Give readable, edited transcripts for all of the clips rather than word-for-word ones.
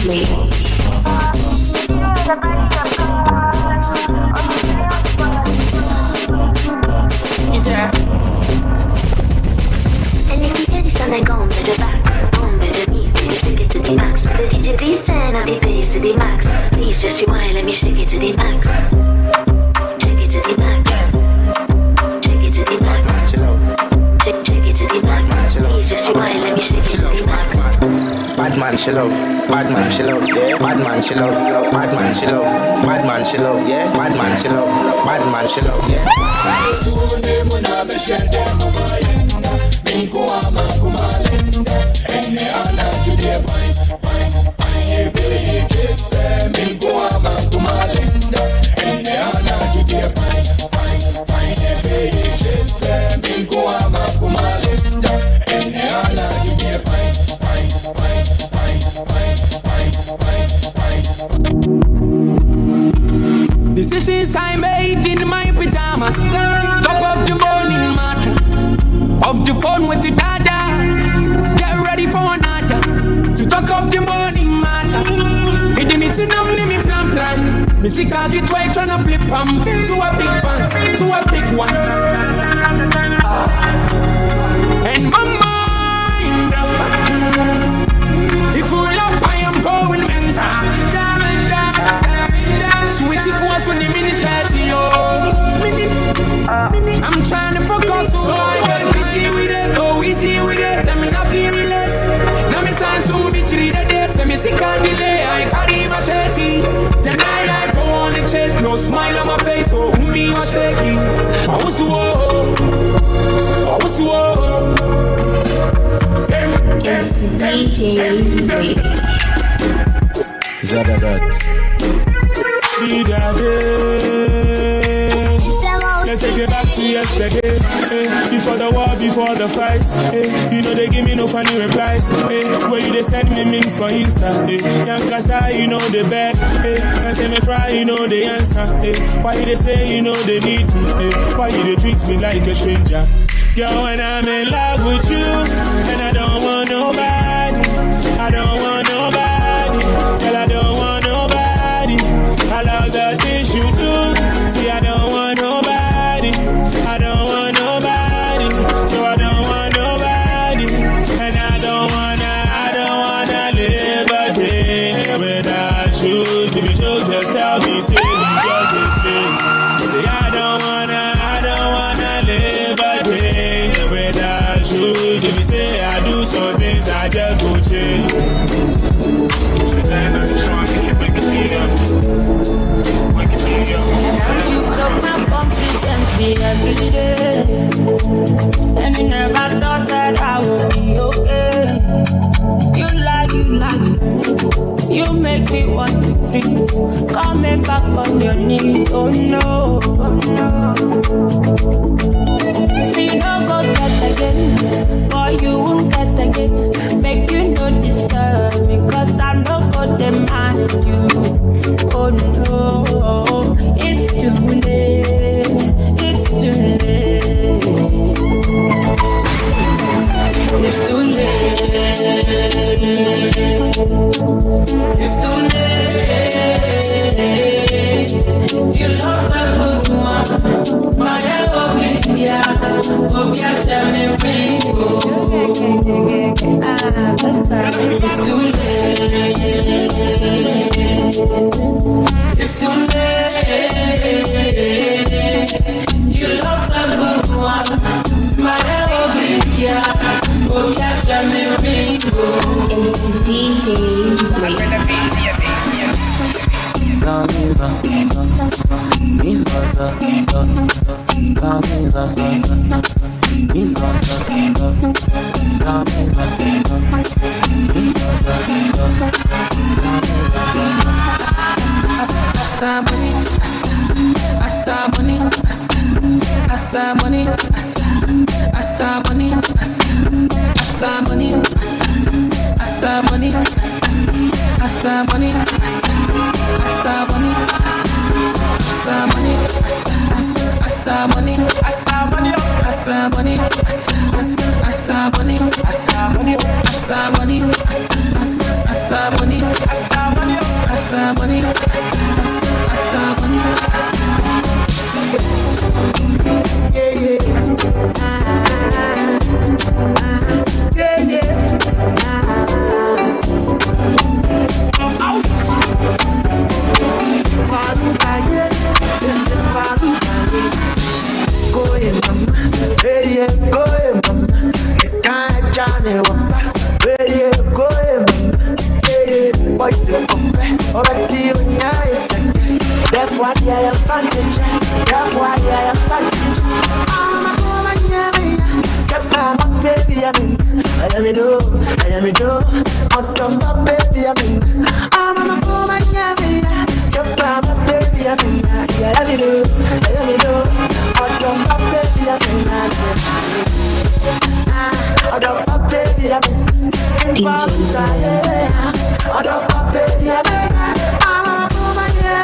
And if you hear this and I gone to the back, gone with the beats, let me stick it to the max. The DJ please turn up the bass to the max. Please just rewind, let me stick it to the max. Take it to the max. Take it to the max. Take it to the max. Please just rewind, let me stick it to the max. Bad man she love, bad man she love, yeah. Bad man she love, bad man she love, bad man she love, yeah. Bad man she love, bad man she love, yeah. Decisions I made in my pajamas. Top of the morning matter. Off the phone with your dada. Get ready for another. To talk of the morning matter. It didn't to know me plan. Me sick I get way tryna flip to a big bang, to a big one. And my mind, if you love I am going mental. Sweetie for us when the minister to you. I'm trying to focus so I get easy with it, go easy with it. I'm not feeling less. Now me sound so bitch read the days. Let me see can't delay. I carry my shirty. Tonight I go on the chest. No smile on my face. So me was shaky. I was whoa. I was whoa. It's DJ Wavy. Tandoh Adote. Let's take it back to yesterday. Before the war, before the fights. You know they give me no funny replies. Where you they send me memes for Insta. Young Kasa, you know they beg. And say me fry, you know they answer. Why you they say you know they need me? Why you they treat me like a stranger? Girl, when I'm in love with you, and I don't want nobody. I don't want nobody. Girl, I don't want nobody. I love the things you do. See, I don't want nobody. I don't want nobody. So I don't want nobody. And I don't wanna live a day without you. If you just tell me, say you just a play. Say I don't wanna live a day without you. If you say I do some things, I just won't change. You took my competency every day, and you never thought that I would be okay. You lie, you make me want to freeze. Coming back on your knees, oh no, oh no. See, no go get again, boy, you won't get again. Make you no disturb me, cause I no go demand you. Oh no, it's too late, it's too late. It's too late, it's too late. You lost a good one, but Obia, shall me ring. It's too late, it's too late. You lost a good one, but Obia, shall me ring. It's DJ Wavy. Asa money. Poverty when you're sick. That's why I am fantasy. That's why I am fantasy. I'm a woman, yeah. Get my baby, I mean. I am a do. On top of baby, I mean. I'm a woman, yeah. Get my baby, I mean. I am a do. On top of baby, I mean. On top of baby, I mean. On top of baby, I mean. I'm a woman, yeah.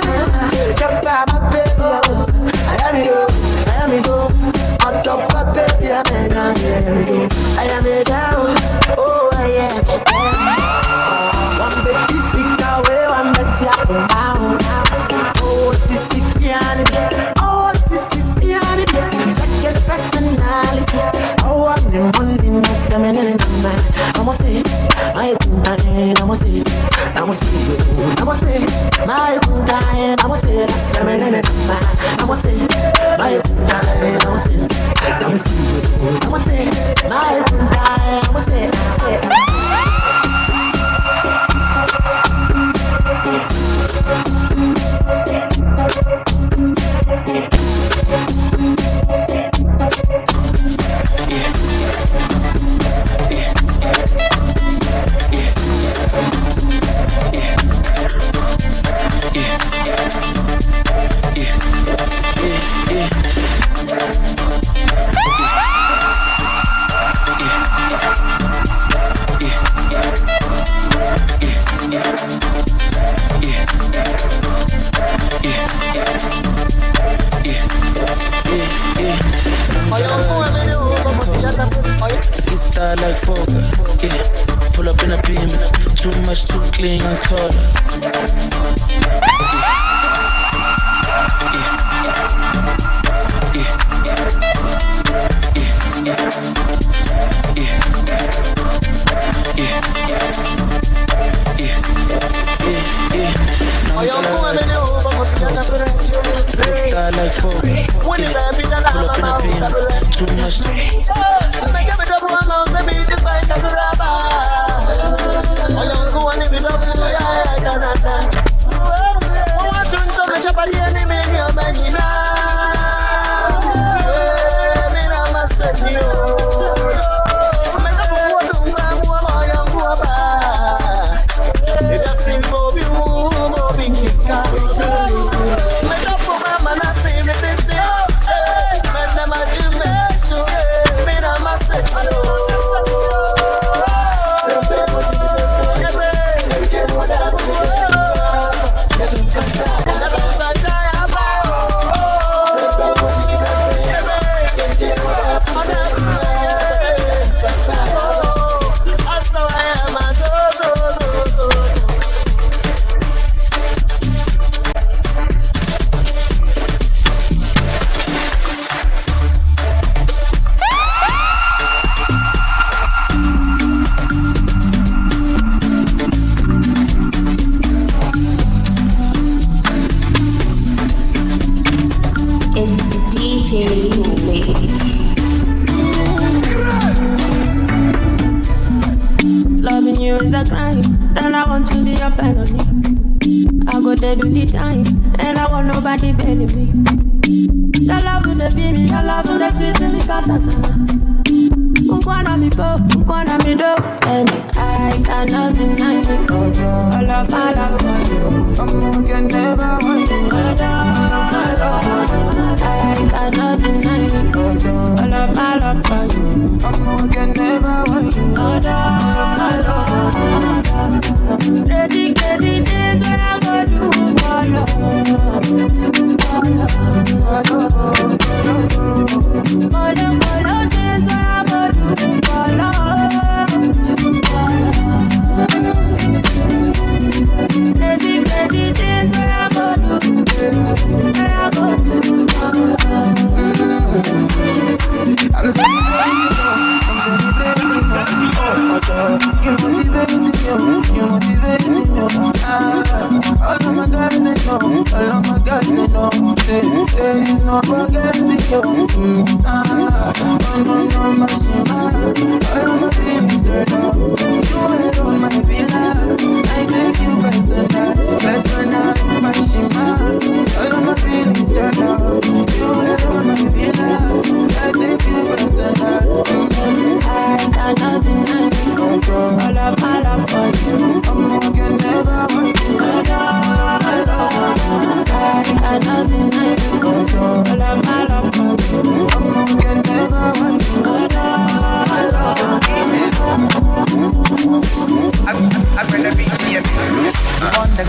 Get my baby, I am a do. On top of baby, I am a down. Oh, I am a down. One baby sick away, one baby up and down. Oh, sissy pianity. Oh, sissy pianity. Check your personality. Oh, I'm the money, no semen in the man. I must say, my good I must say, I must say, my good I must say, that's semen in the man. I must say, my good I must say. I must say, my I must say, like Fogger, yeah. Pull up in a beam, too much, too clean and taller. Style like Fogger, yeah. Pull up in a beam, too much, Loving you is a crime, then I want to be a felony. I go there do the time, and I want nobody bailing me. Your love will be me, your love will sweet me, Kasasana. Mkwana mi do, and I cannot deny me. All of my love for you, I can never want you. I cannot deny me. All of my love for you, I can never want you. All of my love for you. Dedicated days when I go to follow. Follow days when I go to follow. Dedicated days when I go to you motivate me, all of my guys they know, all of my guys they know, there is no forgetting you. No machine, all of my feelings turn up. You alone my villa, I take you personal, best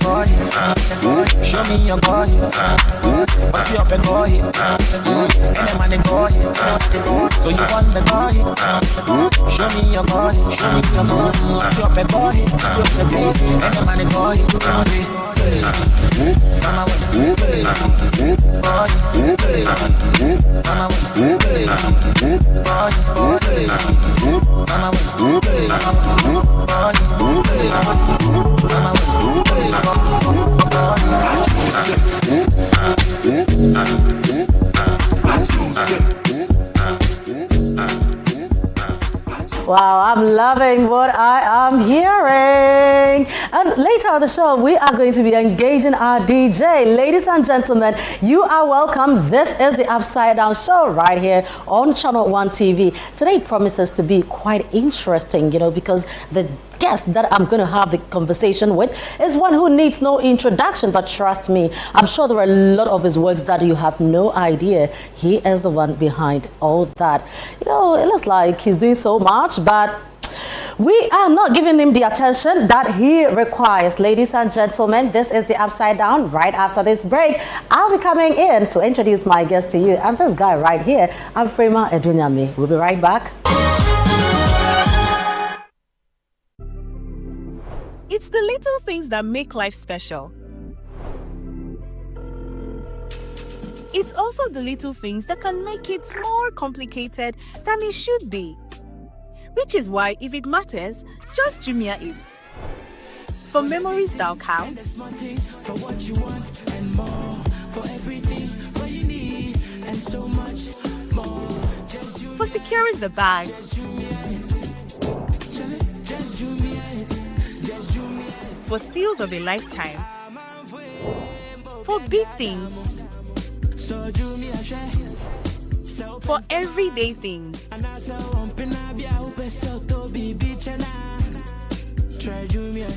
boy. Show me your boy. What's your boy? Any money boy. So you want the boy? Show me your boy. Show me your boy. What's your boy? Any money boy. Mama boy. Mama Wow, I'm loving what I am hearing. And later on the show, we are going to be engaging our DJ. Ladies and gentlemen, you are welcome. This is the Upside Down Show right here on Channel 1 TV. Today promises to be quite interesting, because the guest that I'm going to have the conversation with is one who needs no introduction, but trust me, I'm sure there are a lot of his works that you have no idea. He is the one behind all that. It looks like he's doing so much, but we are not giving him the attention that he requires. Ladies and gentlemen, this is the Upside Down. Right after this break, I'll be coming in to introduce my guest to you. And this guy right here, I'm Frema Edunyame. We'll be right back. It's the little things that make life special. It's also the little things that can make it more complicated than it should be. Which is why, if it matters, just Jumia it. For memories that count. For what you want and more. For everything what you need and so much more. For securing the bag. For steals of a lifetime. For big things. For everyday things.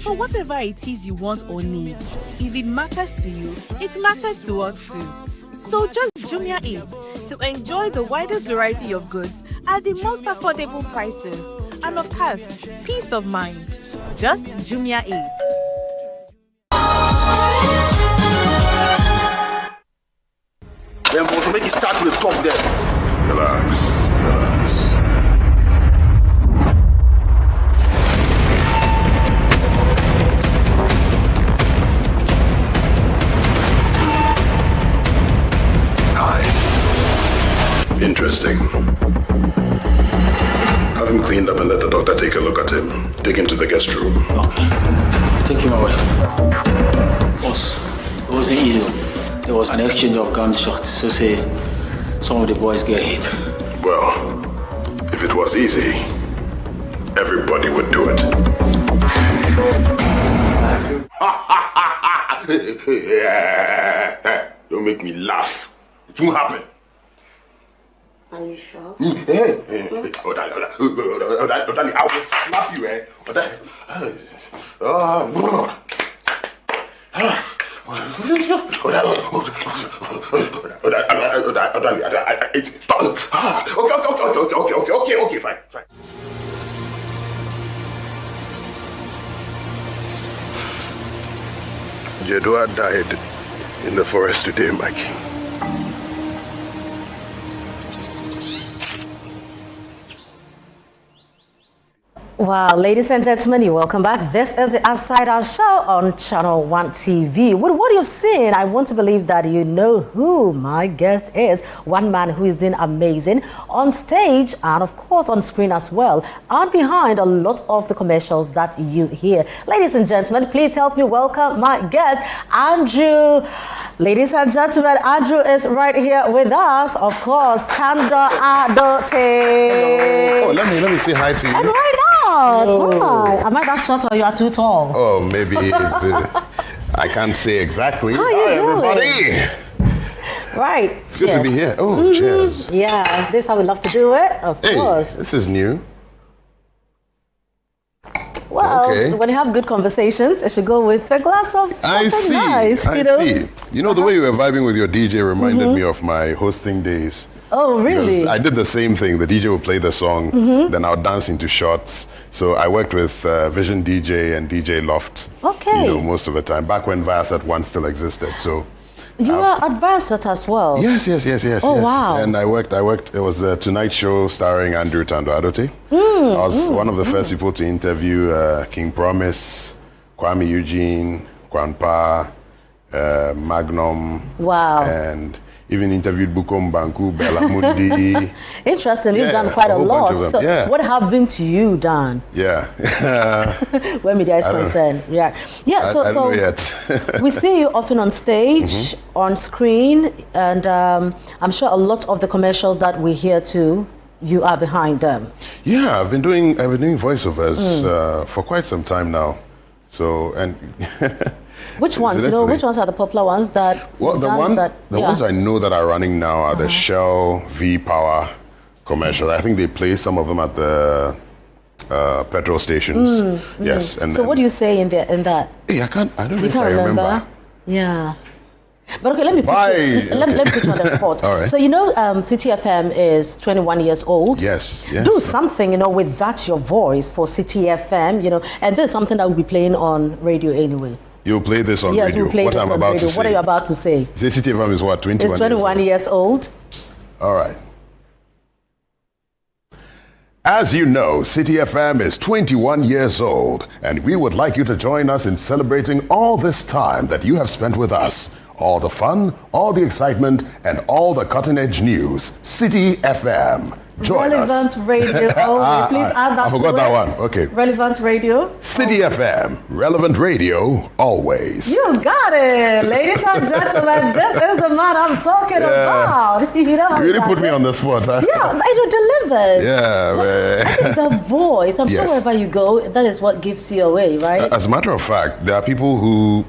For whatever it is you want or need. If it matters to you, it matters to us too. So just Jumia it to enjoy the widest variety of goods at the most affordable prices. And of course, peace of mind. Just Jumia it. Then we should make it start to the top there. Relax. Hi. Interesting. Have him cleaned up and let the doctor take a look at him. Take him to the guest room. Okay. Take him away. Boss, it wasn't easy. There was an exchange of gunshots, so say some of the boys get hit. Well, if it was easy, everybody would do it. Don't make me laugh. It won't happen. Are you sure? I will slap you, eh? Okay, fine. Jedua died in the forest today, Mikey. Wow, ladies and gentlemen, you're welcome back. This is the Upside Down Show on Channel 1 TV. With what you've seen, I want to believe that you know who my guest is. One man who is doing amazing on stage and, of course, on screen as well, and behind a lot of the commercials that you hear. Ladies and gentlemen, please help me welcome my guest, Andrew. Ladies and gentlemen, Andrew is right here with us. Of course, Tandoh Adote. Oh, let me say hi to you. And why not? Why? Am I that short or you are too tall? Oh, maybe I can't say exactly. How are you doing? Everybody. Right. It's good to be here. Oh, cheers. Yeah, this is how we love to do it. Of course. This is new. Well, when you have good conversations, it should go with a glass of something nice. I see. You know, the way you were vibing with your DJ reminded me of my hosting days Oh, really? Because I did the same thing. The DJ would play the song, then I would dance into shots. So I worked with Vision DJ and DJ Loft. Okay. You know, most of the time. Back when Viasat 1 still existed. So you were at Viasat as well? Yes. Oh, yes. wow. And I worked. It was the Tonight Show starring Andrew Tandoh Adote. I was one of the first people to interview King Promise, Kwame Eugene, Kwanpa, Magnum. Wow. And even interviewed Bukom Banku, Bella Mundi. Interesting. You've done quite a whole bunch lot. of them. So Yeah. what happened to you, Dan? Yeah. Where media is concerned. Yeah. I don't know yet. We see you often on stage, on screen, and I'm sure a lot of the commercials that we hear too, you are behind them. Yeah, I've been doing voiceovers for quite some time now. So which ones? You know, which ones are the popular ones that? Well, the ones I know that are running now are the Shell V Power commercials. I think they play some of them at the petrol stations. Yes. And so what do you say in that? Hey, I don't know You if I can't remember. Yeah. But okay, let me put let me put you on the spot. All right. So you know, City FM is 21 years old. Yes. Do something, you know, with that your voice for City FM, you know, and there's something that will be playing on radio anyway. You'll play this on yes, radio. We'll play what this I'm on about radio. to say. What are you about to say? Say City FM is what, 21 It's 21 years old. All right. As you know, City FM is 21 years old, and we would like you to join us in celebrating all this time that you have spent with us. All the fun, all the excitement, and all the cutting-edge news. City FM. Join Relevant us. Radio. Oh, please add that I forgot to that it. one. Okay. Relevant Radio. City FM. Relevant radio, always. You got it. Ladies and gentlemen, this is the man I'm talking about. You know how You really put me on the spot, huh? Yeah, I don't deliver. Yeah, man. That is the voice. I'm sure wherever you go, that is what gives you away, right? As a matter of fact, there are people who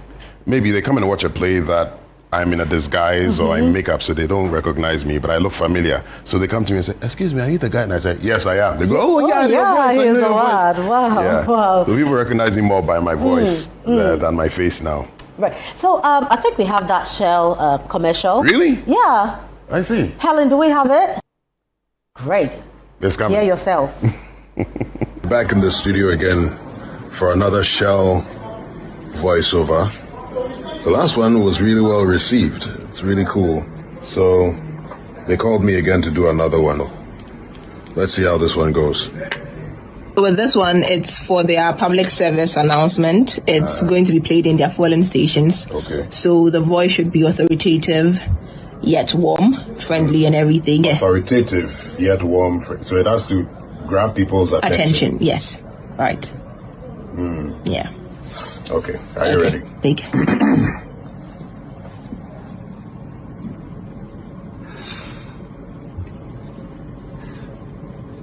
maybe they come and watch a play that I'm in a disguise or in makeup, so they don't recognize me, but I look familiar. So they come to me and say, "Excuse me, are you the guy?" And I say, "Yes, I am." They go, "Oh, yeah, he's the one. Wow, yeah. wow. So people recognize me more by my voice than my face now. Right. So I think we have that Shell commercial. Really? Yeah. I see. Helen, do we have it? Great. It's coming. Hear yourself. Back in the studio again for another Shell voiceover. The last one was really well received. It's really cool. So they called me again to do another one. Let's see how this one goes. With this one, it's for their public service announcement. It's going to be played in their full stations. Okay. So the voice should be authoritative, yet warm, friendly and everything. Authoritative, yet warm. So it has to grab people's attention. Yes. Right. Yeah. Okay. Are you ready? Thank you.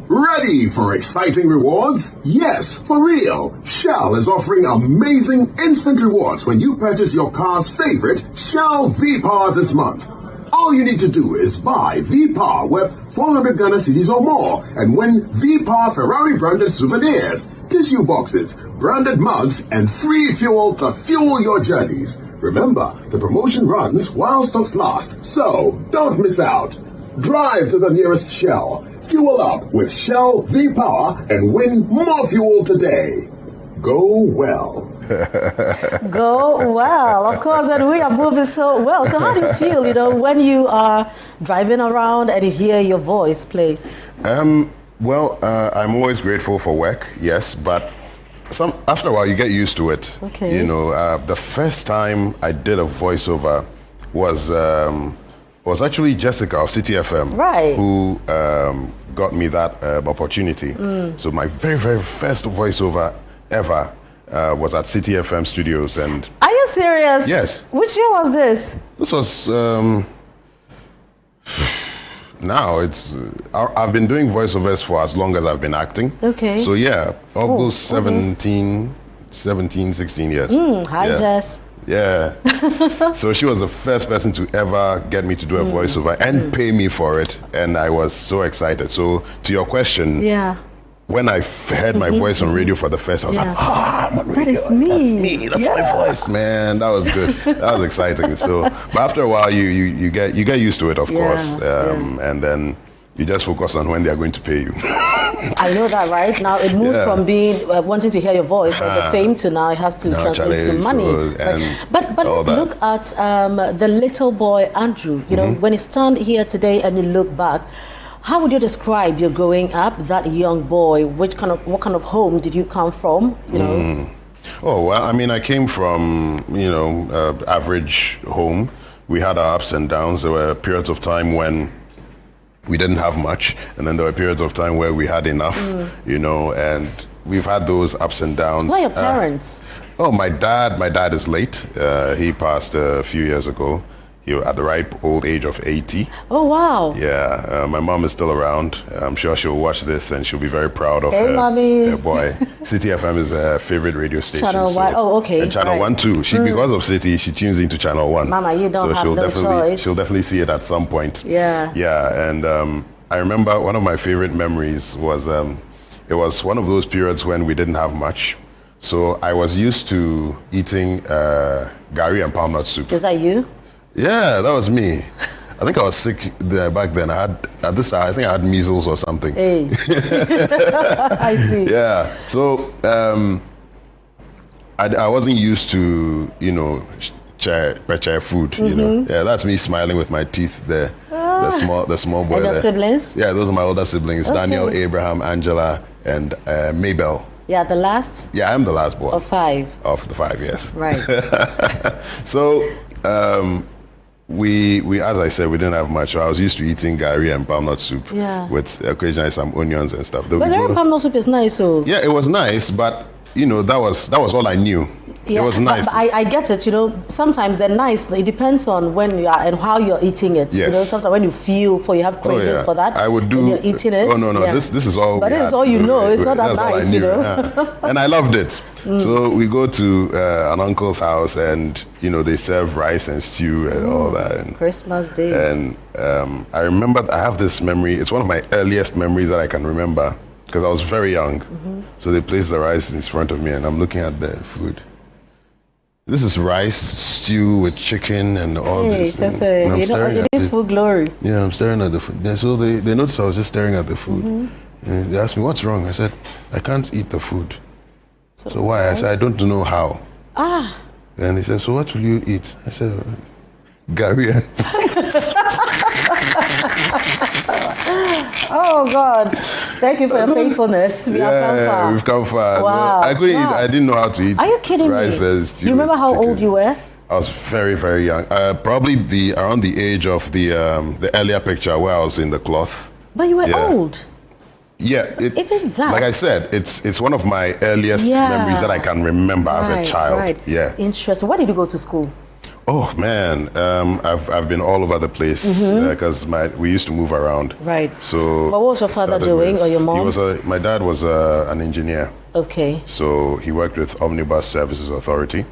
Ready for exciting rewards? Yes, for real. Shell is offering amazing instant rewards when you purchase your car's favorite Shell V-Power this month. All you need to do is buy V-Power worth 400 Ghana cedis or more and win V-Power Ferrari branded souvenirs, tissue boxes, branded mugs, and free fuel to fuel your journeys. Remember, the promotion runs while stocks last, so don't miss out. Drive to the nearest Shell, fuel up with Shell V-Power, and win more fuel today. Go well. Go well, of course, and we are moving so well. So how do you feel, you know, when you are driving around and you hear your voice play? Well, I'm always grateful for work, yes, but after a while you get used to it. Okay. You know, the first time I did a voiceover was actually Jessica of City FM, right, who got me that opportunity. So my very, very first voiceover ever was at City FM studios. And are you serious? Yes. Which year was this? This was now it's I've been doing voiceovers for as long as I've been acting. Okay. So yeah, almost 16 years. Hi, Jess. Yeah. So she was the first person to ever get me to do a voiceover and pay me for it, and I was so excited. So to your question, yeah, when I heard my voice on radio for the first, I was like, I'm on radio. That is me. That's me. That's my voice, man. That was good. That was exciting. So, but after a while, you get used to it, of course, and then you just focus on when they are going to pay you. I know that, right? Now it moves from being wanting to hear your voice and the fame to now it has to translate to money. But let's look at the little boy Andrew. You know, when he stand here today and you look back, how would you describe your growing up, that young boy? What kind of home did you come from? You know. Oh well, I mean, I came from average home. We had our ups and downs. There were periods of time when we didn't have much, and then there were periods of time where we had enough, and we've had those ups and downs. Who are your parents? My dad is late. He passed a few years ago. He was at the ripe old age of 80. Oh, wow. Yeah, my mom is still around. I'm sure she'll watch this and she'll be very proud of mommy. her boy. City FM is her favorite radio station. Channel 1, okay. And Channel 1 too. Because of City, she tunes into Channel 1. Mama, you don't have no choice. She'll definitely see it at some point. Yeah. Yeah, and I remember one of my favorite memories was, it was one of those periods when we didn't have much. So I was used to eating gari and palm nut soup. Is that you? Yeah, that was me. I think I was sick there back then. I think I had measles or something. Hey. I see. Yeah. So I wasn't used to, chair food, Yeah, that's me smiling with my teeth there. The small boy. And your there. siblings? Yeah, those are my older siblings. Okay. Daniel, Abraham, Angela, and Mabel. Yeah, the last? Yeah, I'm the last boy. Of 5? Of the 5, yes. Right. So, we as I said, we didn't have much. So I was used to eating gari and palm nut soup with occasionally some onions and stuff. But gari and palm nut soup is nice, so. Yeah, it was nice, but that was all I knew. Yeah, it was nice. But I get it, sometimes they're nice. It depends on when you are and how you're eating it. Yes. Sometimes when you have cravings for that. I would do. When you're eating it. Oh no, yeah. this is all. But it's all you know. It's not that nice, Yeah. And I loved it. So we go to an uncle's house, and they serve rice and stew and all that. And Christmas Day. And I remember I have this memory. It's one of my earliest memories that I can remember because I was very young. So they placed the rice in front of me, and I'm looking at the food. This is rice stew with chicken and all this. It is full glory. Yeah, I'm staring at the food. Yeah, so they noticed I was just staring at the food. And they asked me, what's wrong? I said, I can't eat the food. So why? I said, I don't know how. And they said, so what will you eat? I said, gari. Oh God! Thank you for your faithfulness. We have come far. We've come far. Wow. I couldn't eat. I didn't know how to eat. Are you kidding rice me? Stew you remember how chicken. old you were? I was very, very young. Probably around the age of the earlier picture where I was in the cloth. But you were old. Yeah, even that. Like I said, it's one of my earliest memories that I can remember as a child. Right. Yeah. Interesting. Where did you go to school? Oh man, I've been all over the place because we used to move around. Right. So. But what was your father doing, or your mom? My dad was an engineer. Okay. So he worked with Omnibus Services Authority.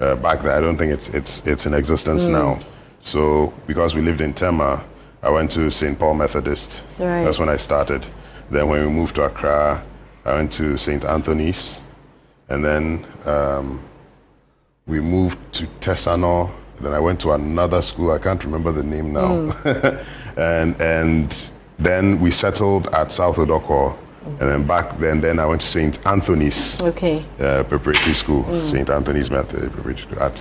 Back then, I don't think it's in existence now. So because we lived in Tema, I went to St. Paul Methodist. Right. That's when I started. Then when we moved to Accra, I went to St. Anthony's, and then we moved to Tesano. Then I went to another school. I can't remember the name now. and then we settled at South Odoko. And then I went to St. Anthony's preparatory school, St. Anthony's Method preparatory school at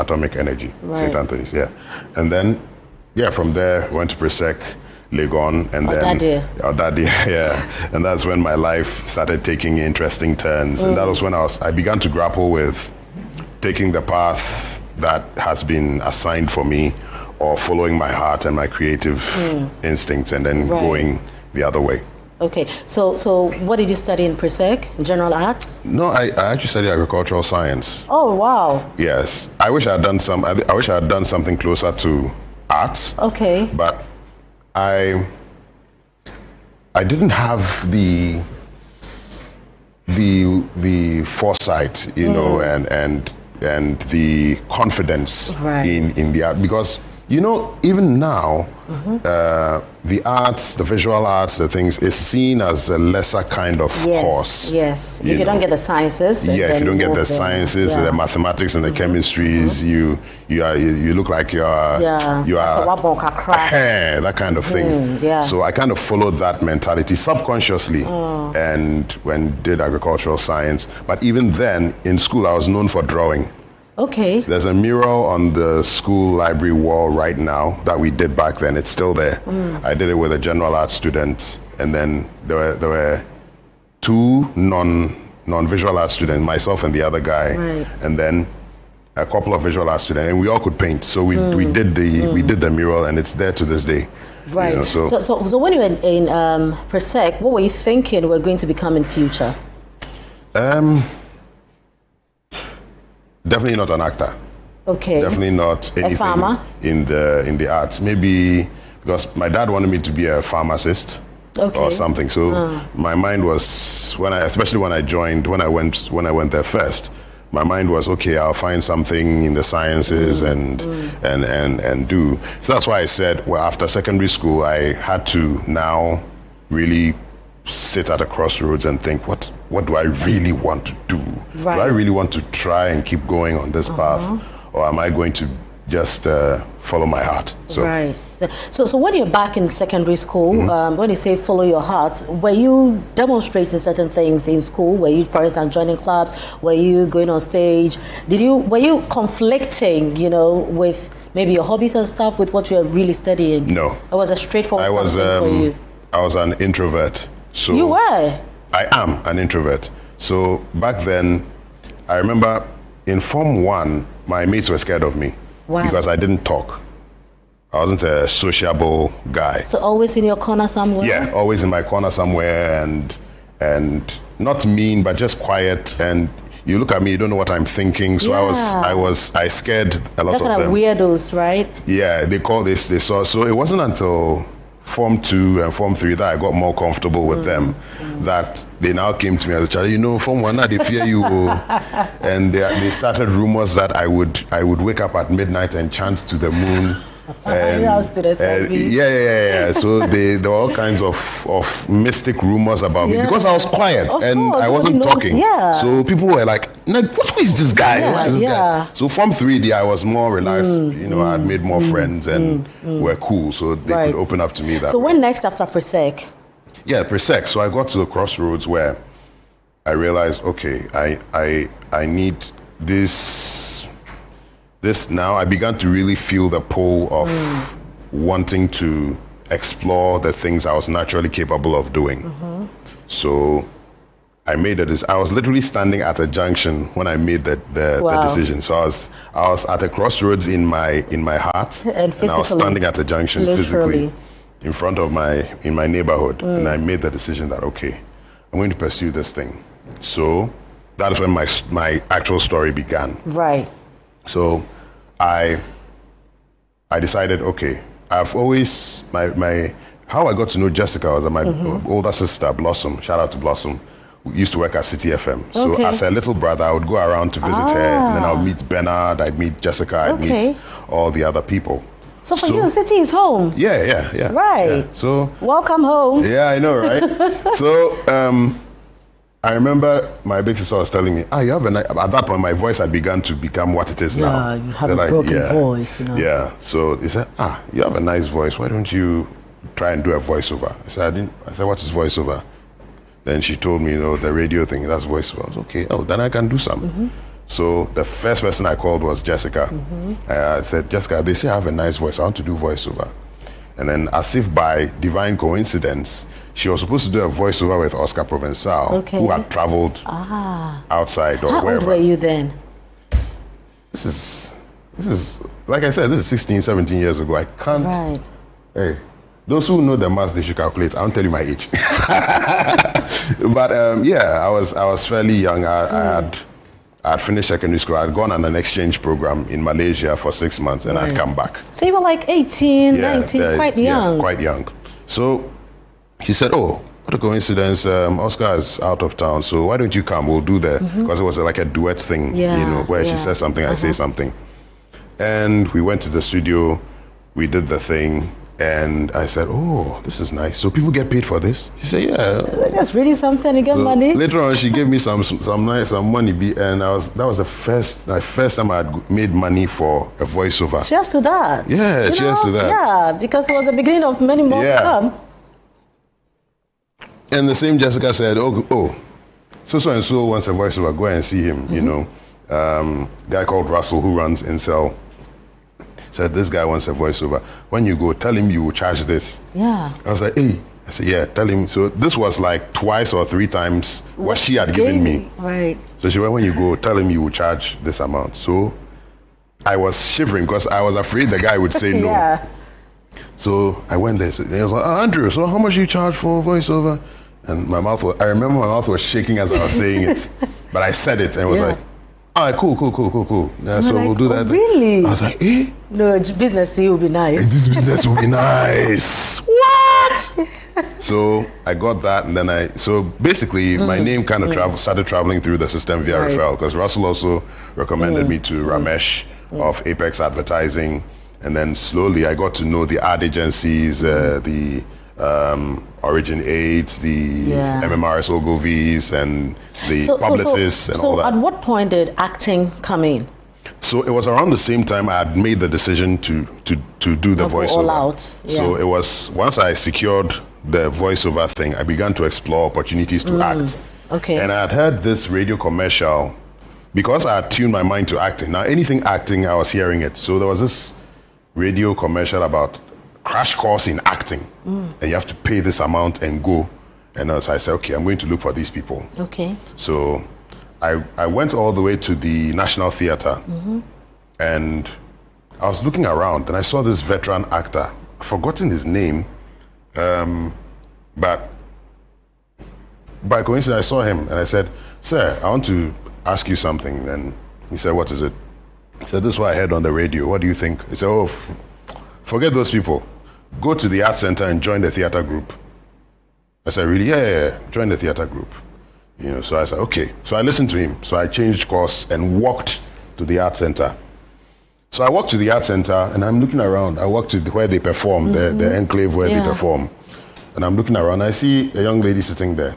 Atomic Energy, St. Anthony's, And then, from there, went to Presec, Legon, and Odade, And that's when my life started taking interesting turns. And that was when I began to grapple with taking the path that has been assigned for me, or following my heart and my creative instincts, and then going the other way. Okay, so what did you study in Presec? General arts? No, I actually studied agricultural science. Oh wow! Yes, I wish I had done something closer to arts. Okay. But I didn't have the foresight, and the confidence in the art, because You know, even now, the arts, the visual arts, the things is seen as a lesser kind of course. Yes. If you don't get the sciences. Yeah, if you don't get the sciences, the mathematics and the chemistries, you look like you are that kind of thing. So I kind of followed that mentality subconsciously, and when did agricultural science. But even then, in school, I was known for drawing. Okay. There's a mural on the school library wall right now that we did back then. It's still there. I did it with a general art student, and then there were two non-visual art students, myself and the other guy, and then a couple of visual art students, and we all could paint. So we did the mural, and it's there to this day. Right. You know, so when you were in Persec, what were you thinking were going to become in future? Definitely not an actor. Okay. Definitely not anything a farmer? in the arts. Maybe because my dad wanted me to be a pharmacist or something. So my mind was especially when I went there first. My mind was okay. I'll find something in the sciences and do. So that's why I said, well, after secondary school, I had to now really sit at a crossroads and think, what do I really want to do? Right. Do I really want to try and keep going on this path, or am I going to just follow my heart? So, right. So when you're back in secondary school, when you say follow your heart, were you demonstrating certain things in school? Were you, for instance, joining clubs? Were you going on stage? Were you conflicting, with maybe your hobbies and stuff with what you were really studying? No. It was a straightforward something for you? I was an introvert. So you were? I am an introvert. So back then, I remember in Form 1, my mates were scared of me because I didn't talk. I wasn't a sociable guy. So always in your corner somewhere? Yeah, always in my corner somewhere, and not mean, but just quiet. And you look at me, you don't know what I'm thinking. So I scared a lot of them. Kind of weirdos, right? Yeah, they call this. So it wasn't until Form 2 and Form 3 that I got more comfortable with them, that they now came to me as a child, Form 1, they fear you. And they started rumors that I would wake up at midnight and chant to the moon. Yeah. So there were all kinds of mystic rumors about me because I was quiet and I wasn't talking. Yeah. So people were like, who is this guy? What is this guy? So Form 3D, I was more relaxed. I had made more friends and were cool, so they could open up to me that. So when next after Persec? Yeah, Persec. So I got to the crossroads where I realized, okay, I need this now. I began to really feel the pull of wanting to explore the things I was naturally capable of doing. So I made I was literally standing at a junction when I made the decision. So I was at a crossroads in my heart, and I was standing at a junction physically in front of in my neighborhood, and I made the decision that okay, I'm going to pursue this thing. So that is when my actual story began. Right. So I decided, okay, I've always, how I got to know Jessica was that my older sister, Blossom, shout out to Blossom, used to work at City FM. So as a little brother, I would go around to visit her, and then I would meet Bernard, I'd meet Jessica, I'd meet all the other people. So for you, City is home. Yeah. Right. Yeah. So welcome home. Yeah, I know, right? So I remember my big sister was telling me, you have at that point my voice had begun to become what it is now. Yeah, you have a broken voice, Yeah. So they said, you have a nice voice. Why don't you try and do a voiceover? I said, what is voiceover? Then she told me, the radio thing, that's voiceover. I was okay, then I can do some. So the first person I called was Jessica. I said, Jessica, they say I have a nice voice. I want to do voiceover. And then as if by divine coincidence, she was supposed to do a voiceover with Oscar Provençal, who had traveled outside or wherever. How old were you then? This is, like I said, this is 16, 17 years ago. I can't. Right. Hey, those who know the math, they should calculate. I won't tell you my age. But I was fairly young. I had finished secondary school. I had gone on an exchange program in Malaysia for 6 months, and I'd come back. So you were like 18, 19, quite young. Yeah, quite young. So he said, what a coincidence, Oscar is out of town, so why don't you come? We'll do because it was like a duet thing, where she says something, I say something. And we went to the studio. we did the thing. And I said, oh, this is nice. So people get paid for this? She said, yeah. That's really something to get money. Later on, she gave me some money, and that was the first time I had made money for a voiceover. Cheers to that. Yeah, cheers to that. Yeah, because it was the beginning of many more to come. And the same Jessica said, oh, so and so wants a voiceover. Go and see him. You know, guy called Russell who runs Incel. Said this guy wants a voiceover. When you go, tell him you will charge this. Yeah. I was like, hey. I said, yeah, tell him. So this was like twice or three times what she had given me. Right. So she went, when you go, tell him you will charge this amount. So I was shivering because I was afraid the guy would say no. Yeah. So I went there. And he was like, Andrew, so how much do you charge for voiceover? And I remember my mouth was shaking as I was saying it. But I said it and it was like, all right, cool. Yeah, so we'll do that. Really? I was like, eh? No, business will be nice. This business will be nice. What? So I got that, and then basically my name kind of started traveling through the system via referral, because Russell also recommended me to Ramesh of Apex Advertising, and then slowly I got to know the ad agencies, the Origin 8s, the MMRs Ogilvy's, and the publicists and all that. So at what point did acting come in? So it was around the same time I had made the decision to do the voiceover. All out. Yeah. So it was, once I secured the voiceover thing, I began to explore opportunities to act. Okay. And I had heard this radio commercial, because I had tuned my mind to acting. Now anything acting, I was hearing it. So there was this radio commercial about crash course in acting, and you have to pay this amount and go. And so I said, okay, I'm going to look for these people. Okay. So I went all the way to the National Theatre, and I was looking around, and I saw this veteran actor. I've forgotten his name, but by coincidence I saw him, and I said, sir, I want to ask you something. And he said, what is it? I said, this is what I heard on the radio. What do you think? He said, oh, forget those people. Go to the art center and join the theater group. I said, really? Yeah. Join the theater group. You know, so I said, okay. So I listened to him. So I changed course and walked to the art center. So I walked to the art center, and I'm looking around. I walked to where they perform, the enclave where they perform. And I'm looking around. I see a young lady sitting there.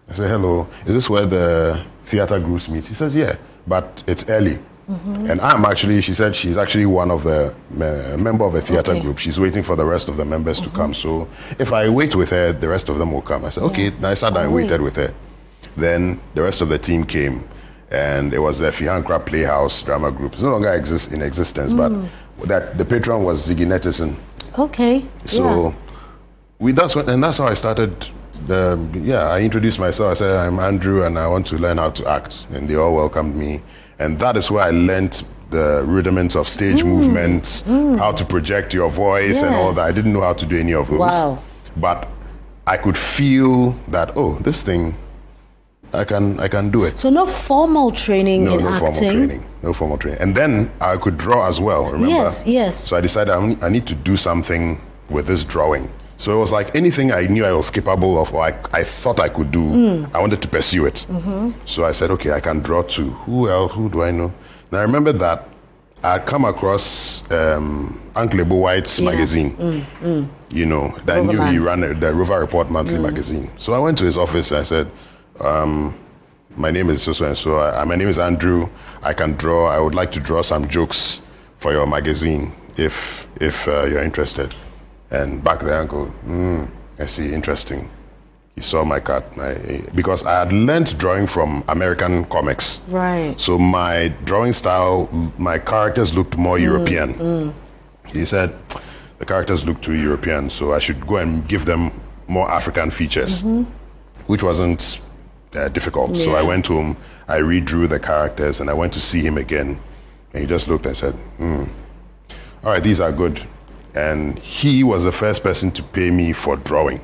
I said, hello, is this where the theater groups meet? He says, yeah, but it's early. And she said she's actually one of the member of a theater group. She's waiting for the rest of the members to come. So if I wait with her, the rest of them will come. I said, okay. And I sat down and waited with her. Then the rest of the team came, and it was the Fihankra Playhouse drama group. It no longer exists in existence, but that the patron was Ziggy Nettison. Okay. So that's how I started. I introduced myself. I said, I'm Andrew, and I want to learn how to act. And they all welcomed me. And that is where I learned the rudiments of stage movements, how to project your voice and all that. I didn't know how to do any of those. Wow. But I could feel that, this thing, I can do it. So no formal training in acting? No formal training. And then I could draw as well, remember? Yes. So I decided I need to do something with this drawing. So it was like anything I knew I was capable of, or I thought I could do, I wanted to pursue it. So I said, okay, I can draw too. Who else? Who do I know? And I remember that I had come across Uncle Ebo White's magazine. You know, that I knew he ran the Rover Report monthly magazine. So I went to his office and I said, my name is so and so. My name is Andrew. I can draw. I would like to draw some jokes for your magazine if you're interested. And back there, Uncle, I see, interesting. He saw my cut, because I had learned drawing from American comics. Right. So my drawing style, my characters looked more European. He said the characters look too European, so I should go and give them more African features, which wasn't difficult. So I went home, I redrew the characters, and I went to see him again. And he just looked and said, all right, these are good. And he was the first person to pay me for drawing.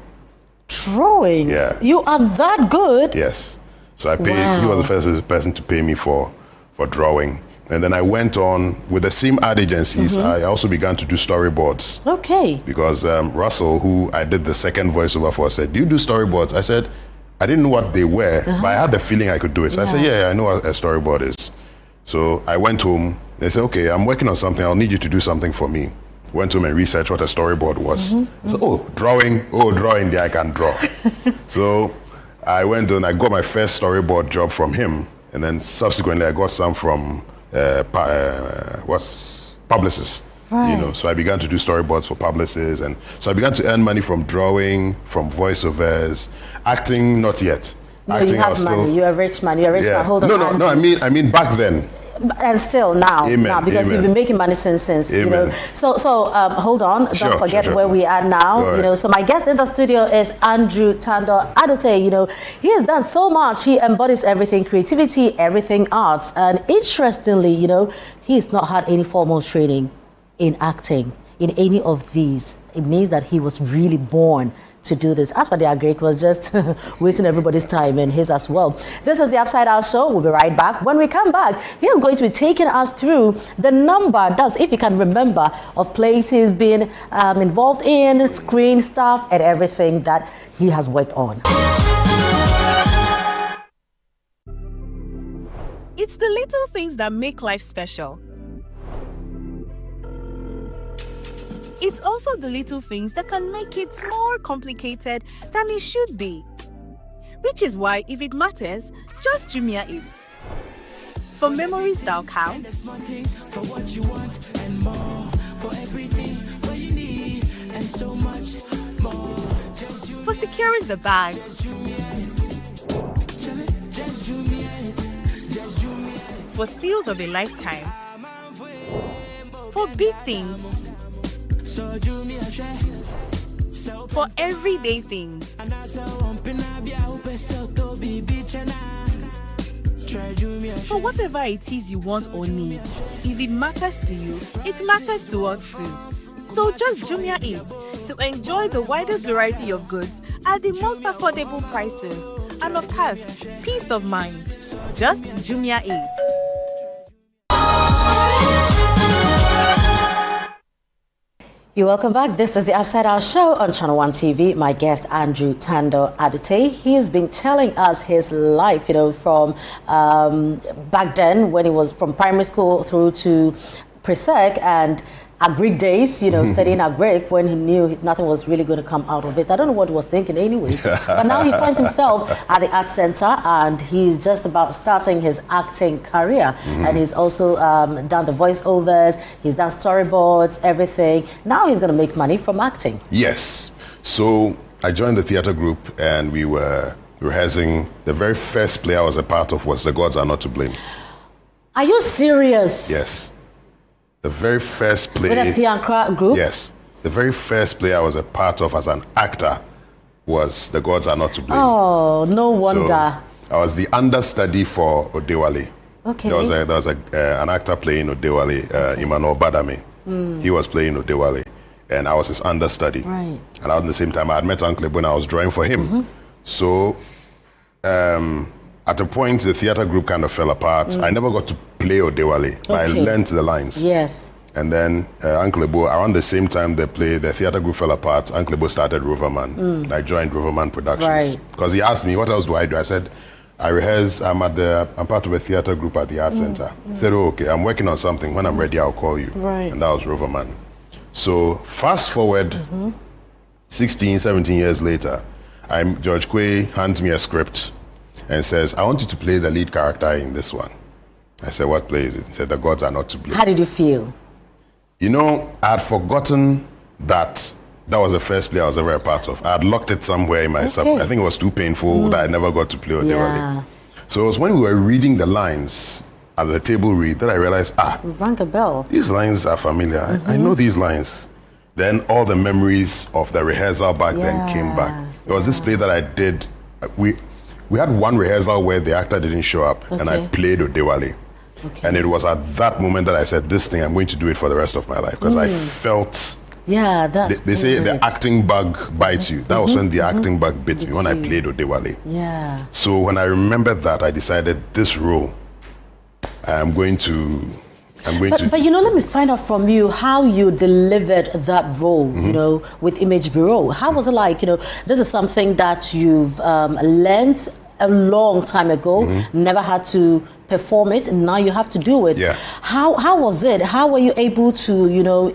Drawing? Yeah. You are that good? Yes. So I paid. He was the first person to pay me for drawing. And then I went on with the same ad agencies. I also began to do storyboards. Okay. Because Russell, who I did the second voiceover for, said, do you do storyboards? I said, I didn't know what they were, but I had the feeling I could do it. So I said, yeah, I know what a storyboard is. So I went home. They said, okay, I'm working on something. I'll need you to do something for me. Went home and researched what a storyboard was. So, drawing, yeah, I can draw. So I went and I got my first storyboard job from him, and then subsequently I got some from publicists. Right. You know, so I began to do storyboards for publicists, and so I began to earn money from drawing, from voiceovers, acting. Not yet. No, acting, you have money. You're a rich man. You're a rich man. Hold on. No. I mean back then. And still now, because you've been making money since you know. So hold on, don't forget where we are now. You know, so my guest in the studio is Andrew Tandoh Adote. You know, he has done so much. He embodies everything: creativity, everything arts. And interestingly, you know, he has not had any formal training in acting in any of these. It means that he was really born to do this. As for the Greek, was just wasting everybody's time and his as well. This is the Upside Out Show. We'll be right back. When we come back, he's going to be taking us through the number, if you can remember, of plays he's been involved in, screen stuff, and everything that he has worked on. It's the little things that make life special. It's also the little things that can make it more complicated than it should be. Which is why, if it matters, just Jumia it. For memories that count. For what you want and more. For everything what you need and so much more. For securing the bag. For steals of a lifetime. For big things. For everyday things. For whatever it is you want or need, if it matters to you, it matters to us too. So just Jumia it to enjoy the widest variety of goods at the most affordable prices. And of course, peace of mind. Just Jumia it. You're welcome back. This is the Upside Out Show on Channel 1 TV. My guest, Andrew Tandoh Adote. He's been telling us his life, you know, from back then when he was from primary school through to pre-sec and Agric days, you know, studying Agric when he knew nothing was really going to come out of it. I don't know what he was thinking anyway. But now he finds himself at the Art Center and he's just about starting his acting career. And he's also done the voiceovers, he's done storyboards, everything. Now he's going to make money from acting. Yes. So I joined the theater group and we were rehearsing. The very first play I was a part of was The Gods Are Not to Blame. Are you serious? Yes. The very first play... With the theater group? Yes. The very first play I was a part of as an actor was The Gods Are Not to Blame. Oh, no wonder. So I was the understudy for Odewale. Okay. There was an actor playing Odewale, Emmanuel Badame. He was playing Odewale, and I was his understudy. Right. And at the same time, I had met Uncle when I was drawing for him. So at a point, the theater group kind of fell apart. I never got to play Odewale, but I learned the lines. Yes. And then Uncle Ebo, around the same time the theater group fell apart, Uncle Ebo started Roverman. I joined Roverman Productions. Because he asked me, what else do? I said, I rehearse, I'm part of a theater group at the Art Center. He said, oh, okay, I'm working on something. When I'm ready, I'll call you. Right. And that was Roverman. So fast forward 16, 17 years later, George Quay hands me a script and says, I want you to play the lead character in this one. I said, what play is it? He said, The Gods Are Not to Blame. How did you feel? You know, I had forgotten that was the first play I was ever a part of. I had locked it somewhere in my I think it was too painful that I never got to play Odewale. So it was when we were reading the lines at the table read that I realized, rang a bell. These lines are familiar. I know these lines. Then all the memories of the rehearsal back then came back. It was this play that I did. We had one rehearsal where the actor didn't show up and I played Odewale. And it was at that moment that I said, this thing, I'm going to do it for the rest of my life. Because I felt... Yeah, that's They say the acting bug bites you. That was when the acting bug bit me, when I played Odewale. Yeah. So when I remembered that, I decided this role, I'm going to... But you know, let me find out from you how you delivered that role, you know, with Image Bureau. How was it like? You know, this is something that you've learned a long time ago, never had to perform it, and now you have to do it. Yeah. How was it? How were you able to,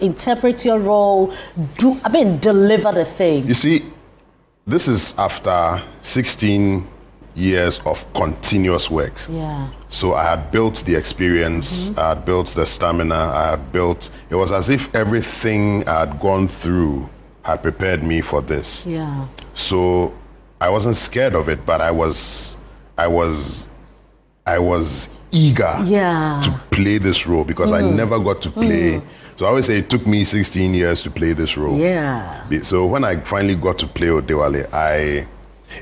interpret your role, deliver the thing? You see, this is after 16 years of continuous work. Yeah. So I had built the experience, I had built the stamina, it was as if everything I had gone through had prepared me for this. Yeah. So I wasn't scared of it, but I was eager to play this role because I never got to play. So I always say it took me 16 years to play this role. Yeah. So when I finally got to play Odewale,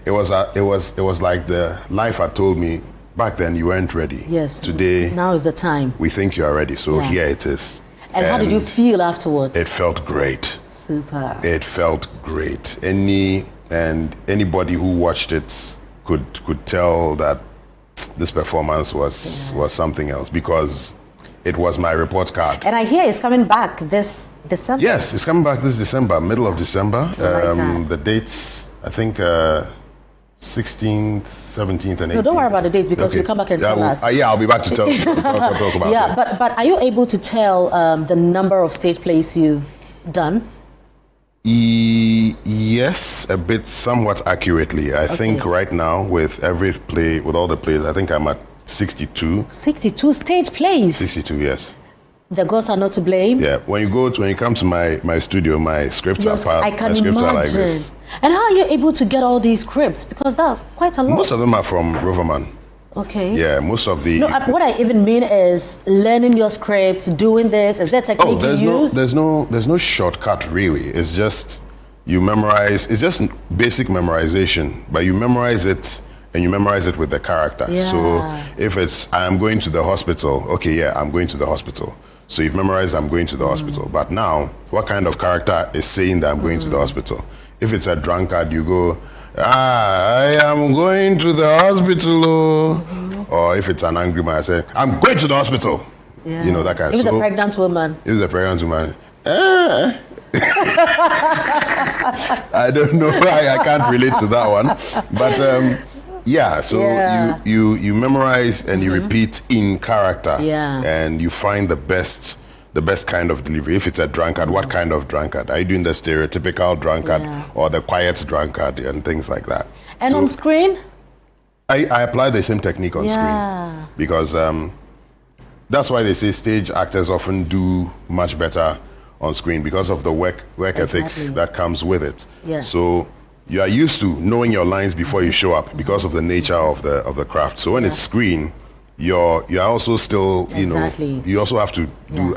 it was like the life had told me back then you weren't ready. Yes. Today, now is the time. We think you are ready. So here it is. And how did you feel afterwards? It felt great. Super. It felt great. Anybody who watched it could tell that this performance was something else because it was my report card. And I hear it's coming back this December. Yes, it's coming back this December, middle of December. The dates, I think 16th, 17th, and 18th. No, don't worry about the dates because you come back and tell us. I'll be back to talk about it. Yeah, but are you able to tell the number of stage plays you've done? Yes, a bit, somewhat accurately. I think right now with all the plays, I think I'm at 62. 62 stage plays? 62, yes. The gods are not to blame? Yeah, when you come to my studio, my scripts are like this. And how are you able to get all these scripts? Because that's quite a lot. Most of them are from Roverman. Okay. Yeah, most of the... No, what I even mean is learning your scripts, doing this. Is there technique you use? There's no shortcut, really. It's just you memorize. It's just basic memorization. But you memorize it, and you memorize it with the character. Yeah. So if it's, I'm going to the hospital, okay, yeah, I'm going to the hospital. So you've memorized, I'm going to the hospital. But now, what kind of character is saying that I'm going to the hospital? If it's a drunkard, you go, I am going to the hospital. Or if it's an angry man, I say, I'm going to the hospital. Yeah. You know, that kind of stuff. If it's a pregnant woman. If it's a pregnant woman, I don't know why I can't relate to that one. But you memorize and you repeat in character. Yeah. And you find the best kind of delivery. If it's a drunkard, what kind of drunkard? Are you doing the stereotypical drunkard or the quiet drunkard and things like that? And on screen? I apply the same technique on screen because that's why they say stage actors often do much better on screen because of the work ethic that comes with it. Yeah. So you are used to knowing your lines before you show up because of the nature of the craft. So when it's screen, you're also still, you also have to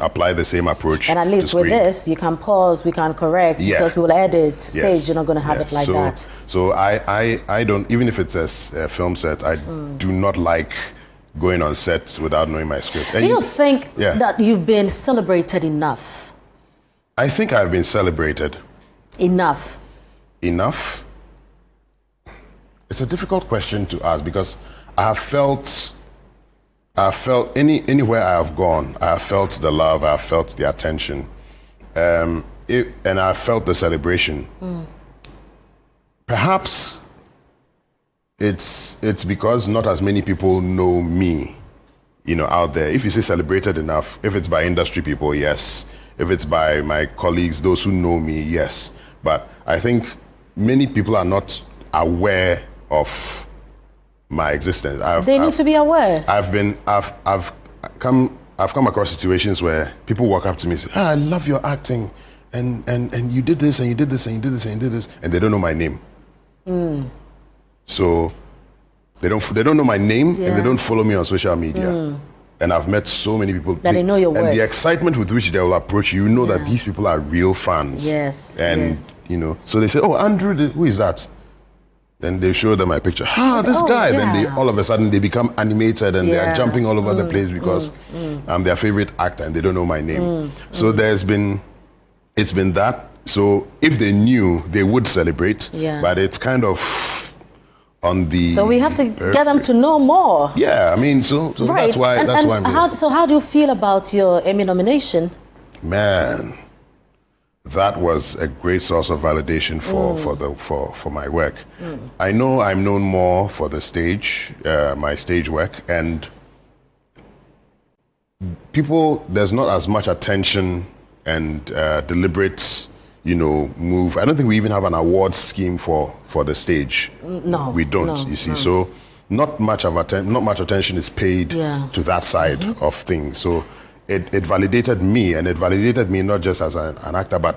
apply the same approach. And at least with this, you can pause, we can correct, because we will edit stage. You're not going to have it like that. So I don't, even if it's a film set, I do not like going on set without knowing my script. And do you think that you've been celebrated enough? I think I've been celebrated. Enough? It's a difficult question to ask because I have felt anywhere I have gone, I have felt the love, I have felt the attention, and I have felt the celebration. Perhaps it's because not as many people know me, out there. If you say celebrated enough, if it's by industry people, yes. If it's by my colleagues, those who know me, yes. But I think many people are not aware of my existence. They need to be aware. I've come across situations where people walk up to me and say, I love your acting, and you did this and you did this and you did this and you did this, and they don't know my name. So they don't know my name and they don't follow me on social media. And I've met so many people that they know your words. And the excitement with which they will approach you, that these people are real fans. Yes. And so they say, oh, Andrew, who is that? Then they show them my picture. This guy. Yeah. Then they all of a sudden they become animated and they are jumping all over the place because I'm their favorite actor and they don't know my name. So it's been that. So if they knew, they would celebrate. Yeah. But it's kind of on the. So we have to get them to know more. Yeah, I mean, so right. that's why I'm here. How do you feel about your Emmy nomination? Man, that was a great source of validation for my work. I know I'm known more for the stage, my stage work, and there's not as much attention and deliberate, move. I don't think we even have an awards scheme for the stage. No, we don't. No, you see, no. so not much attention is paid to that side of things. So it validated me, and it validated me not just as an actor, but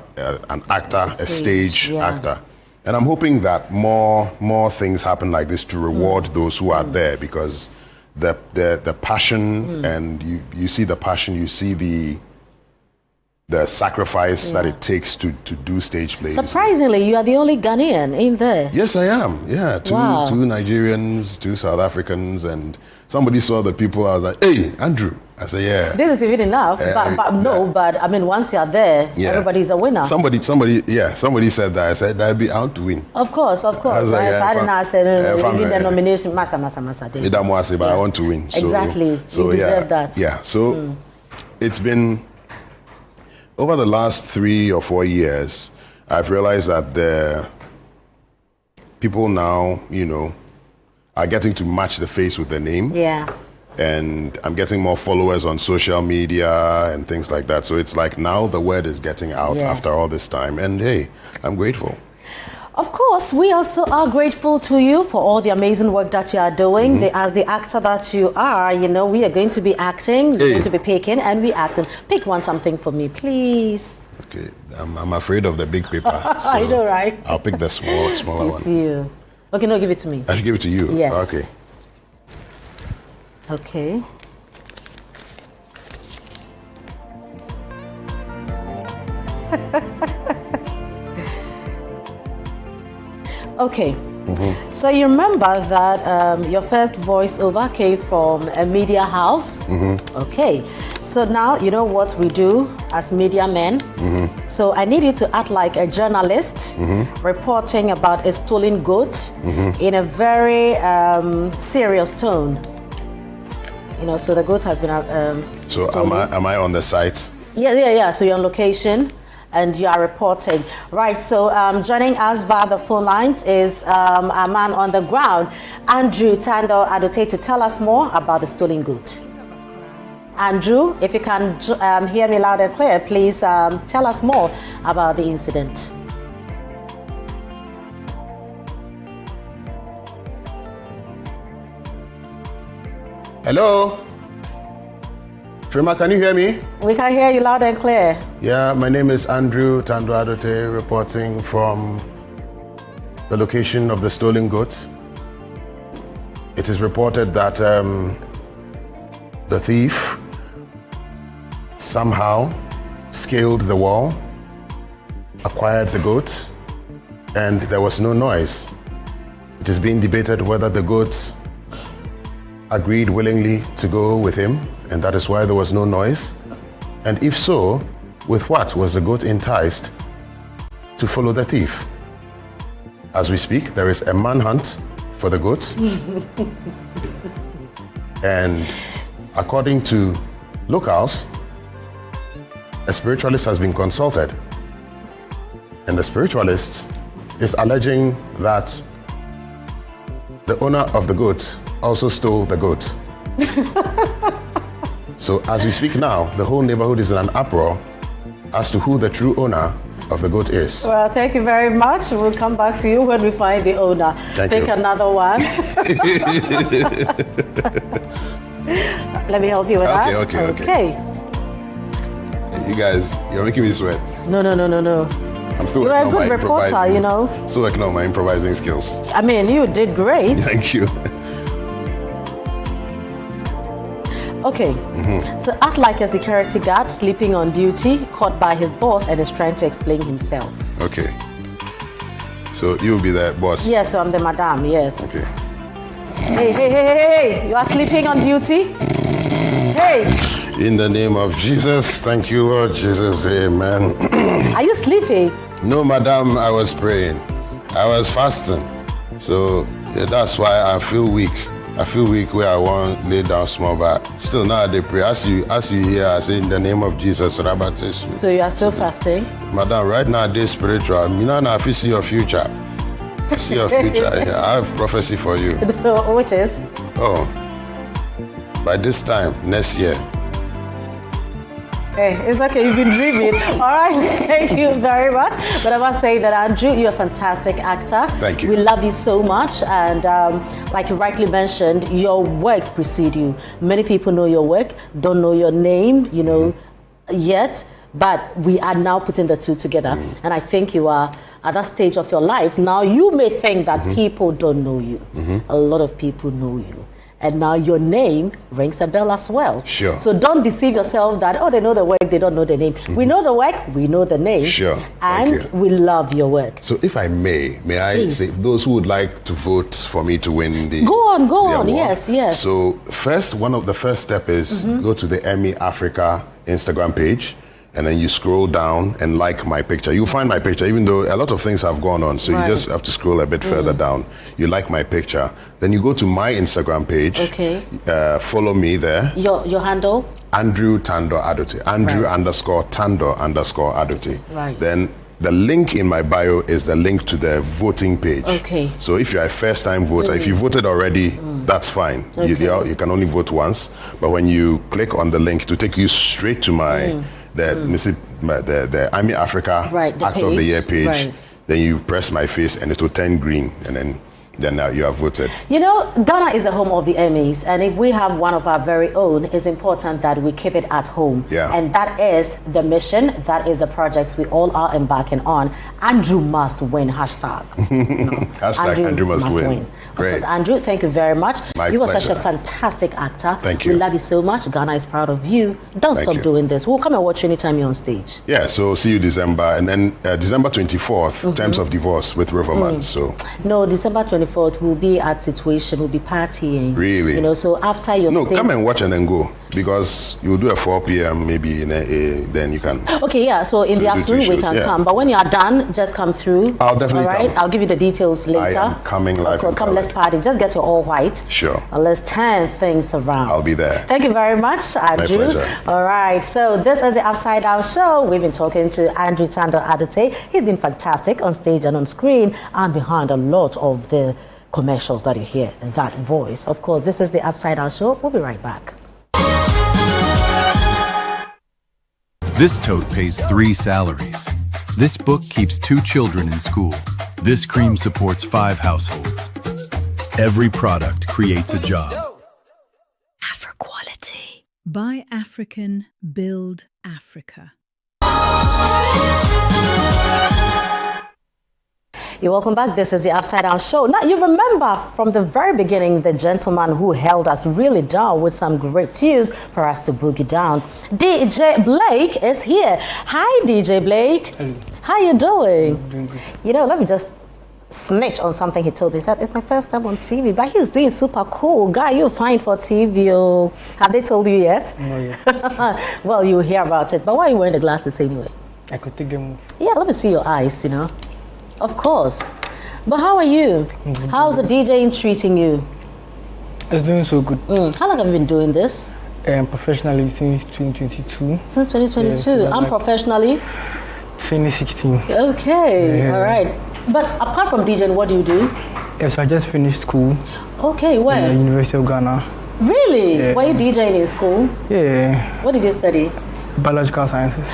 an actor, a stage actor. And I'm hoping that more things happen like this to reward those who are there, because the passion, and you see the passion, you see the sacrifice that it takes to do stage plays. Surprisingly, you are the only Ghanaian in there. Yes, I am. Yeah, two Nigerians, 2 South Africans, and somebody saw the people. I was like, "Hey, Andrew." I said, "Yeah." This is even enough, but I mean, once you are there, everybody's a winner. Somebody said that. I said, "I'll be out to win." Of course. I said, even the nomination, massa. But I want to win. Exactly. So you deserve that. Yeah. So it's been. Over the last 3 or 4 years, I've realized that the people now, are getting to match the face with the name. Yeah. And I'm getting more followers on social media and things like that. So it's like now the word is getting out after all this time. And hey, I'm grateful. Of course, we also are grateful to you for all the amazing work that you are doing. As the actor that you are, we are going to be acting, you're going to be picking, and we acting. Pick something for me, please. Okay, I'm afraid of the big paper. So I know, right? I'll pick the smaller one. You. Okay, no, give it to me. I should give it to you? Yes. Okay. Okay. Okay, so you remember that your first voiceover came from a media house? Okay, so now you know what we do as media men. So I need you to act like a journalist reporting about a stolen goat in a very serious tone. So the goat has been So stolen. am I on the site? Yeah. So you're on location and you are reporting. Right, so joining us via the phone lines is a man on the ground, Andrew Tandoh Adote, to tell us more about the stolen goat. Andrew, if you can hear me loud and clear, please tell us more about the incident. Hello? Frima, can you hear me? We can hear you loud and clear. Yeah, my name is Andrew Tandoh Adote, reporting from the location of the stolen goat. It is reported that the thief somehow scaled the wall, acquired the goat, and there was no noise. It is being debated whether the goat agreed willingly to go with him, and that is why there was no noise. And if so, with what was the goat enticed to follow the thief? As we speak, there is a manhunt for the goat. And according to locals, a spiritualist has been consulted. And the spiritualist is alleging that the owner of the goat also stole the goat. So as we speak now, the whole neighborhood is in an uproar as to who the true owner of the goat is. Well, thank you very much. We'll come back to you when we find the owner. Pick another one. Let me help you with that. Okay. You guys, you're making me sweat. No. I'm still You're a good reporter, Still working on my improvising skills. I mean, you did great. Thank you. Okay, so act like a security guard sleeping on duty, caught by his boss, and is trying to explain himself. Okay. So you'll be the boss? Yes, so I'm the madam, yes. Okay. Hey, you are sleeping on duty? Hey! In the name of Jesus, thank you, Lord Jesus, amen. Are you sleeping? No, madam, I was praying. I was fasting. So that's why I feel weak. I feel weak where I want lay down small, but still now they pray. As you hear, I say in the name of Jesus, Rabates. So you are still fasting? Madam, right now they spiritual. You know, if you see your future. See your future. I have prophecy for you. Which is? Oh, by this time next year. Hey, it's okay, you've been dreaming. All right, thank you very much. But I must say that Andrew, you're a fantastic actor. Thank you. We love you so much. And like you rightly mentioned, your works precede you. Many people know your work, don't know your name, yet. But we are now putting the two together. And I think you are at that stage of your life. Now you may think that people don't know you. A lot of people know you. And now your name rings a bell as well. Sure. So don't deceive yourself that, they know the work, they don't know the name. We know the work, we know the name. Sure. And we love your work. So if I may I Please. say, those who would like to vote for me to win the Go on, award. yes. So one of the first step is go to the Emmy Africa Instagram page. And then you scroll down and like my picture. You'll find my picture, even though a lot of things have gone on. So you just have to scroll a bit further down. You like my picture. Then you go to my Instagram page. Okay. Follow me there. Your handle? Andrew Tandoh Adote. Andrew _Tandoh _Adote. Right. Then the link in my bio is the link to the voting page. Okay. So if you're a first-time voter, if you voted already, that's fine. Okay. You can only vote once. But when you click on the link to take you straight to my the Army Africa Act of the Year page, then you press my face and it will turn green, and then now you have voted. Ghana is the home of the Emmys, and if we have one of our very own, it's important that we keep it at home. Yeah. And that is the mission, that is the project we all are embarking on. Andrew must win, hashtag. Hashtag Andrew must win. Great. Of course, Andrew, thank you very much. You are such a pleasure. fantastic actor. Thank you. We love you so much. Ghana is proud of you. Don't Thank stop you. doing this. We'll come and watch you anytime you're on stage. Yeah, so see you December, and then December 24th, Terms of Divorce with Riverman. So No, December 24th, we'll be at Situation, we'll be partying. Really? So after your no, stage... come and watch and then go, because you'll do a 4 p.m. maybe, then you can. Okay, yeah, so in the do afternoon two we can shows, come. But when you are done, just come through. I'll definitely All right, come. I'll give you the details later. I am coming live. Of course, in come, color. let's party. Just get your all white. Sure. And let's turn things around. I'll be there. Thank you very much, Andrew. pleasure. All right, so this is the Upside Down Show. We've been talking to Andrew Tandoh Adote. He's been fantastic on stage and on screen and behind a lot of the commercials that you hear, that voice. Of course, this is the Upside Down Show. We'll be right back. This tote pays 3 salaries. This book keeps 2 children in school. This cream supports 5 households. Every product creates a job. Afro-quality. Buy African, build Africa. You're welcome back. This is the Upside Down Show. Now, you remember from the very beginning, the gentleman who held us really down with some great tunes for us to boogie down. DJ Blake is here. Hi, DJ Blake. Hello. How you doing? Doing good. Let me just snitch on something he told me. He said, it's my first time on TV, but he's doing super cool. Guy, you're fine for TV. Oh. Have they told you yet? No, yet. Well, you'll hear about it. But why are you wearing the glasses anyway? I could take them off. Yeah, let me see your eyes, Of course. But how are you? How's the DJing treating you? It's doing so good. How long have you been doing this? Professionally since 2022. Since 2022? Yes, I'm professionally? 2016. Okay, Yeah. all right. But apart from DJing, what do you do? Yes, I just finished school. Okay, where? University of Ghana. Really? Yeah. Were you DJing in school? Yeah. What did you study? Biological sciences.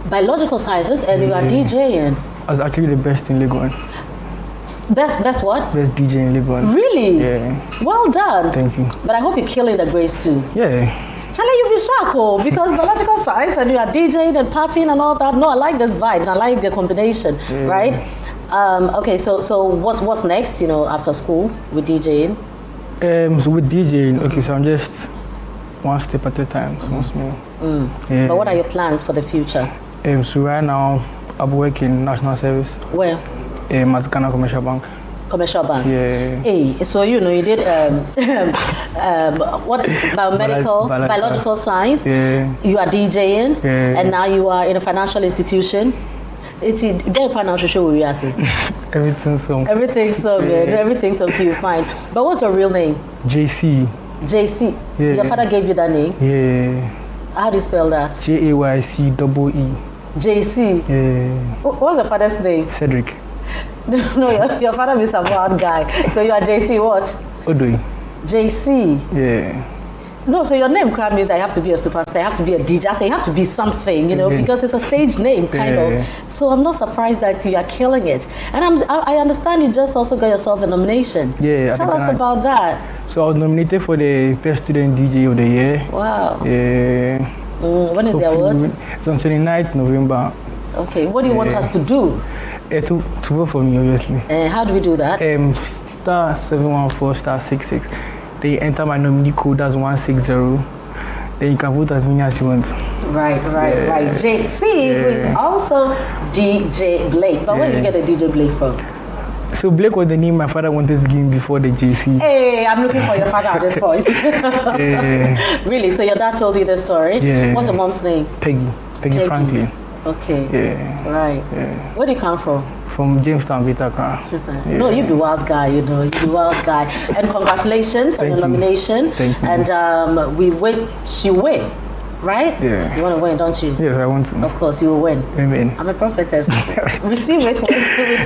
Biological sciences, and you are DJing? I was actually the best in Legon. Best what? Best DJ in Legon. Really? Yeah. Well done. Thank you. But I hope you're killing the grades too. Yeah. Charlie, you'll be shocked, because biological science and you are DJing and partying and all that. No, I like this vibe and I like the combination, right? Okay, so what's next, after school with DJing? So with DJing, okay, so I'm just one step at a time, small. Yeah. But what are your plans for the future? So right now, I'm working national service. Where? At Ghana Commercial Bank. Commercial Bank? Yeah. Hey, so you did what, biological science? Yeah. You are DJing, yeah. And now you are in a financial institution. It's get financial show we are saying. Everything's so. Everything's so good. Everything's up to you fine. But what's your real name? JC. JC. Yeah. Your father gave you that name? Yeah. How do you spell that? JAYCEE. JC. Yeah. What's your father's name? Cedric. No, your father is a wild guy. So you are JC what? Odoi. JC. Yeah. No, so your name crowd means that you have to be a superstar, you have to be a DJ, so you have to be something, you know, because it's a stage name, kind of. So I'm not surprised that you are killing it. And I understand you just also got yourself a nomination. Yeah. Tell us about that. So I was nominated for the Best Student DJ of the Year. Wow. Yeah. When is the award? It's on 29th November. Okay. What do you want us to do? To vote for me, obviously. How do we do that? *714*66. Then you enter my nominee code, that's 160. Then you can vote as many as you want. Right. JC, who is also DJ Blake. But where did you get the DJ Blake from? So Blake was the name my father wanted to give me before the JC. Hey, I'm looking for your father at this point. Really? So your dad told you the story? Yeah. What's your mom's name? Peggy Franklin. Okay. Yeah. Right. Yeah. Where do you come from? From Jamestown, Vitaka. Yeah. No, you be wild guy, you know. You be wild guy. And congratulations on your nomination. Thank you. And we wish you win. Right? Yeah. You want to win, don't you? Yes, I want to. Of course, you will win. Amen. I'm a prophetess. Receive it with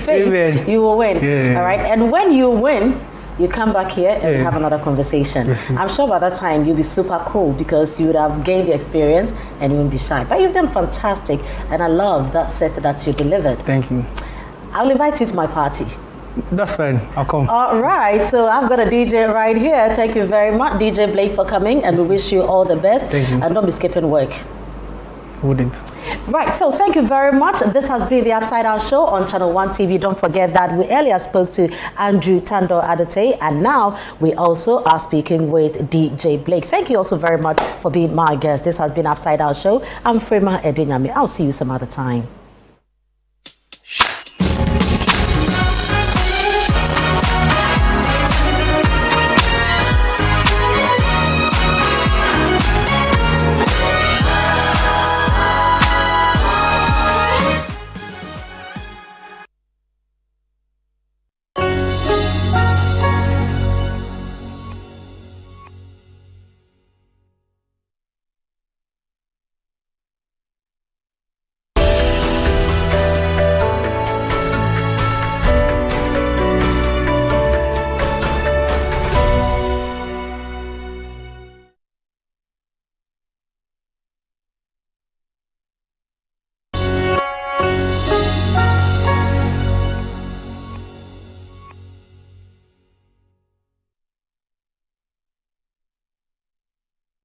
faith. Amen. You will win. Yeah. All right? And when you win, you come back here and we have another conversation. I'm sure by that time you'll be super cool because you would have gained the experience and you won't be shy. But you've done fantastic. And I love that set that you delivered. Thank you. I'll invite you to my party. That's fine. I'll come. All right. So I've got a DJ right here. Thank you very much, DJ Blake, for coming. And we wish you all the best. Thank you. And don't be skipping work. Wouldn't. Right, so thank you very much. This has been the Upside Down Show on Channel 1 TV. Don't forget that we earlier spoke to Andrew Tandoh Adote, and now we also are speaking with DJ Blake. Thank you also very much for being my guest. This has been Upside Down Show. I'm Frema Edinyami. I'll see you some other time.